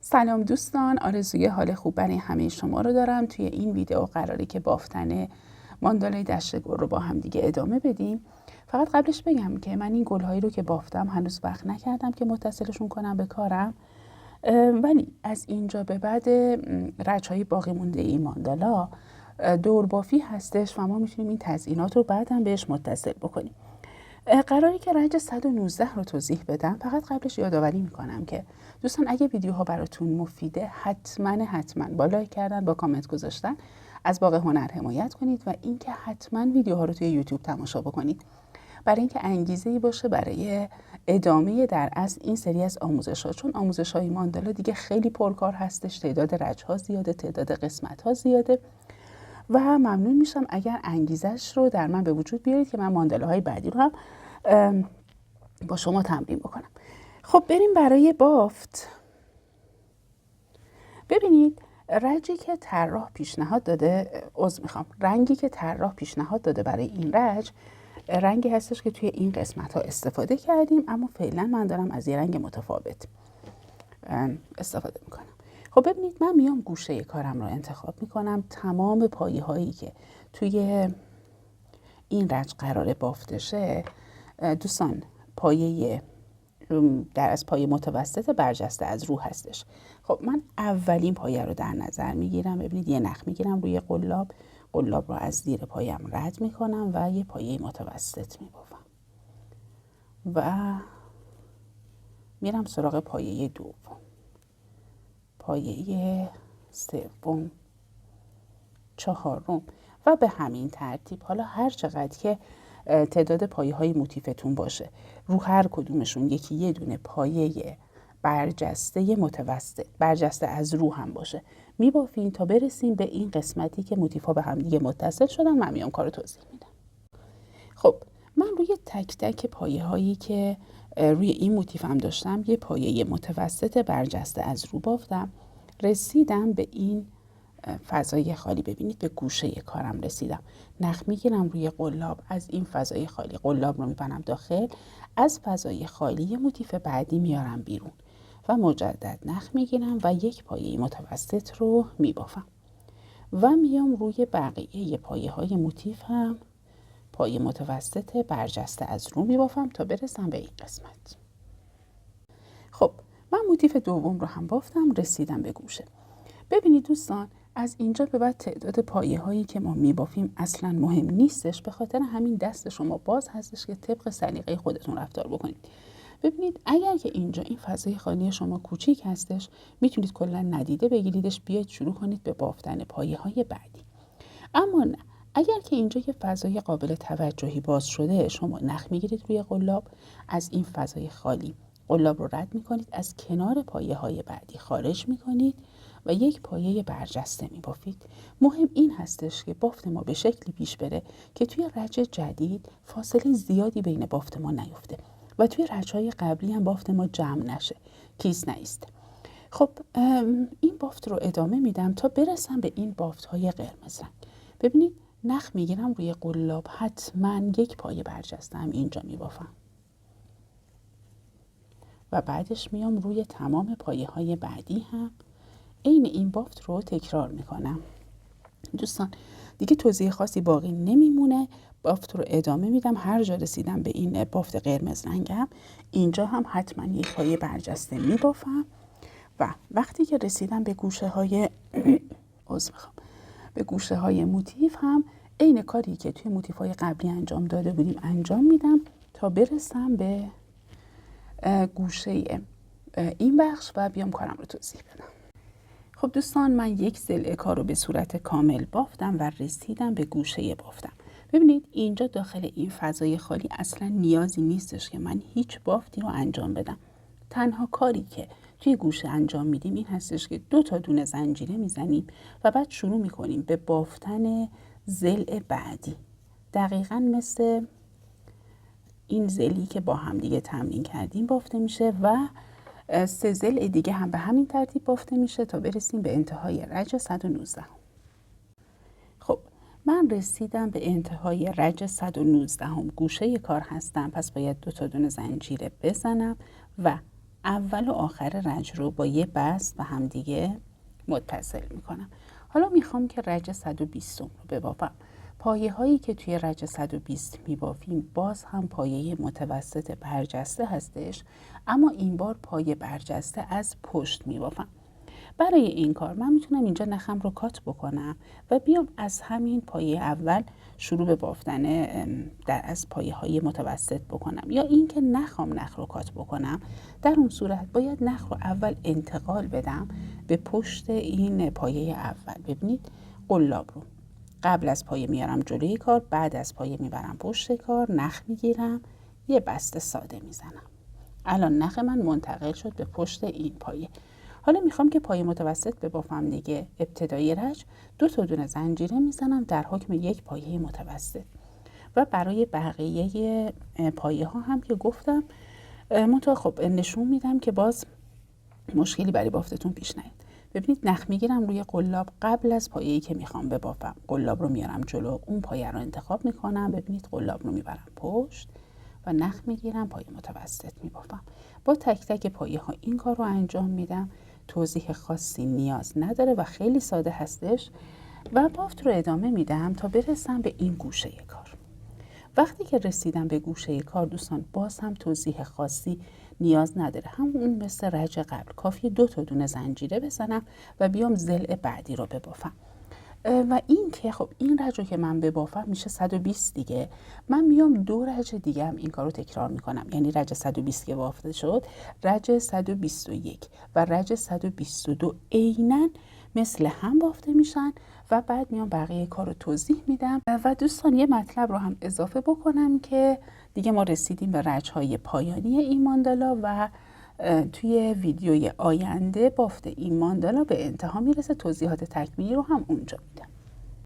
سلام دوستان، آرزوی حال خوب برای همه شما رو دارم. توی این ویدیو قراره که بافتن ماندالای دشت گل رو با هم دیگه ادامه بدیم. فقط قبلش بگم که من این گلهایی رو که بافتم هنوز وقت نکردم که متصلشون کنم به کارم، ولی از اینجا به بعد رجهای باقی مونده این ماندالا دور بافی هستش و ما میتونیم این تزیینات رو بعدم بهش متصل بکنیم. قراری که رنج 119 رو توضیح بدم. فقط قبلش یادآوری میکنم که دوستان اگه ویدیوها براتون مفیده حتما با لایک کردن، با کامنت گذاشتن از باغ هنر حمایت کنید و اینکه حتما ویدیوها رو توی یوتیوب تماشا بکنید، برای اینکه انگیزه‌ای باشه برای ادامه در اصل این سری از آموزش‌ها. چون آموزش‌های ماندالا دیگه خیلی پرکار هستش، تعداد رج‌ها زیاده، تعداد قسمت‌ها زیاده و ممنون میشم اگر انگیزش رو در من به وجود بیارید که من ماندالاهای بعدی رو هم با شما تمرین بکنم. خب بریم برای بافت. ببینید رنگی که طراح پیشنهاد داده برای این رنگ، رنگی هستش که توی این قسمت ها استفاده کردیم، اما فعلا من دارم از یه رنگ متفاوت استفاده میکنم. خب ببینید من میام گوشه کارم رو انتخاب میکنم. تمام پایه هایی که توی این رنج قراره بافتشه دوستان پایه در از پایه متوسط برجسته از رو هستش. خب من اولین پایه رو در نظر میگیرم. ببینید یه نخ میگیرم روی قلاب رو از زیر پایم رد میکنم و یه پایه متوسط میبافم و میرم سراغ پایه دوم، پایه سوم، چهارم و به همین ترتیب. حالا هر چقدر که تعداد پایه های موتیفتون باشه، رو هر کدومشون یکی یه دونه پایه برجسته متوسط، برجسته از رو هم باشه، میبافین تا برسیم به این قسمتی که موتیف ها به هم دیگه متصل شدن. من میام کارو توضیح میدم. خب من روی تک تک پایه هایی که روی این موتیف هم داشتم یه پایه متوسط برجسته از رو بافتم. رسیدم به این فضای خالی. ببینید به گوشه کارم رسیدم. نخ میگیرم روی قلاب، از این فضای خالی قلاب رو میبرم داخل، از فضای خالی موتیف بعدی میارم بیرون و مجدد نخ میگیرم و یک پایه متوسط رو میبافم و میام روی بقیه پایه های موتیف هم پایه متوسط برجسته از رو میبافم تا برسم به این قسمت. خب من موتیف دوم رو هم بافتم، رسیدم به گوشه. ببینید دوستان از اینجا به بعد تعداد پایه هایی که ما میبافیم اصلا مهم نیستش، به خاطر همین دست شما باز هستش که طبق سلیقه خودتون رفتار بکنید. ببینید اگر که اینجا این فضای خالی شما کوچیک هستش، میتونید کلا ندیده بگیریدش، بیاید شروع کنید به بافتن پایه های بعدی. اما نه، اگر که اینجا یه فضای قابل توجهی باز شده، شما نخ میگیرید روی قلاب، از این فضای خالی قلاب رو رد میکنید، از کنار پایه های بعدی خارج میکنید و یک پایه برجسته میبافید. مهم این هستش که بافت ما به شکلی پیش بره که توی رج جدید فاصله زیادی بین بافت ما نیفته و توی رج‌های قبلی هم بافت ما جمع نشه، کیس نیست. خب این بافت رو ادامه میدم تا برسم به این بافت های قرمز رنگ. ببینید نخ میگیرم روی قلاب، حتما یک پایه برجسته هم اینجا میبافم و بعدش میام روی تمام پایه های بعدی هم عین این بافت رو تکرار میکنم. دوستان دیگه توضیح خاصی باقی نمیمونه، بافت رو ادامه میدم. هر جا رسیدم به این بافت قرمز رنگم اینجا هم حتما یک پایه برجسته میبافم و وقتی که رسیدم به گوشه های به گوشه های موتیف هم عین کاری که توی موتیف های قبلی انجام داده بودیم انجام میدم تا برسم به گوشه این بخش و بیام کارم رو توضیح بدم. خب دوستان من یک ضلع کار رو به صورت کامل بافتم و رسیدم به گوشه بافتم. ببینید اینجا داخل این فضای خالی اصلا نیازی نیستش که من هیچ بافتی رو انجام بدم. تنها کاری که توی گوشه انجام میدیم این هستش که 2 تا دونه زنجیره میزنیم و بعد شروع میکنیم به بافتن ضلع بعدی. دقیقاً مثل این ضلعی که با هم دیگه تمرین کردیم بافته میشه و 3 ضلع دیگه هم به همین ترتیب بافته میشه تا برسیم به انتهای رج 119. خب من رسیدم به انتهای رج 119 گوشه کار هستم، پس باید 2 تا دونه زنجیره بزنم و اول و آخر رج رو با یه بست و همدیگه متصل میکنم. حالا میخوام که رج 120 رو ببافم. پایه هایی که توی رج 120 میبافیم باز هم پایه متوسط برجسته هستش، اما این بار پایه برجسته از پشت میبافم. برای این کار من میتونم اینجا نخم رو کات بکنم و بیام از همین پایه اول شروع به بافتن از پایه های متوسط بکنم، یا اینکه نخوام نخ رو کات بکنم. در اون صورت باید نخ رو اول انتقال بدم به پشت این پایه اول. ببینید قلاب رو قبل از پایه میارم جلوی کار، بعد از پایه میبرم پشت کار، نخ میگیرم، یه بسته ساده میزنم. الان نخ من منتقل شد به پشت این پایه. حالا میخوام که پایه متوسط ببافم دیگه. ابتدای رج 2 تا دونه زنجیره میزنم در حکم یک پایه متوسط و برای بقیه پایه ها هم که گفتم منتها خب نشون میدم که باز مشکلی برای بافتتون پیش نیاد. ببینید نخ میگیرم روی قلاب قبل از پایه‌ای که میخوام ببافم. قلاب رو میارم جلو، اون پایه رو انتخاب میکنم. ببینید قلاب رو میبرم پشت و نخ میگیرم، پایه متوسط میبافم. با تک تک پایه ها این کار رو انجام میدم. توضیح خاصی نیاز نداره و خیلی ساده هستش و بافت رو ادامه میدم تا برسم به این گوشه کار. وقتی که رسیدم به گوشه کار دوستان، باز هم توضیح خاصی نیاز نداره، همون مثل رج قبل کافیه 2 تا دونه زنجیره بزنم و بیام ضلع بعدی رو ببافم. و این که خب این رج رو که من ببافم میشه 120 دیگه. من میام 2 رج دیگه هم این کار رو تکرار میکنم، یعنی رج 120 که بافته شد، رج 121 و رج 122 عیناً مثل هم بافته میشن و بعد میام بقیه کار رو توضیح میدم. و دوستان یه مطلب رو هم اضافه بکنم که دیگه ما رسیدیم به رج‌های پایانی این ماندالا و توی ویدیوی آینده بافت این ماندالا به انتها میرسه. توضیحات تکمیلی رو هم اونجا میدم.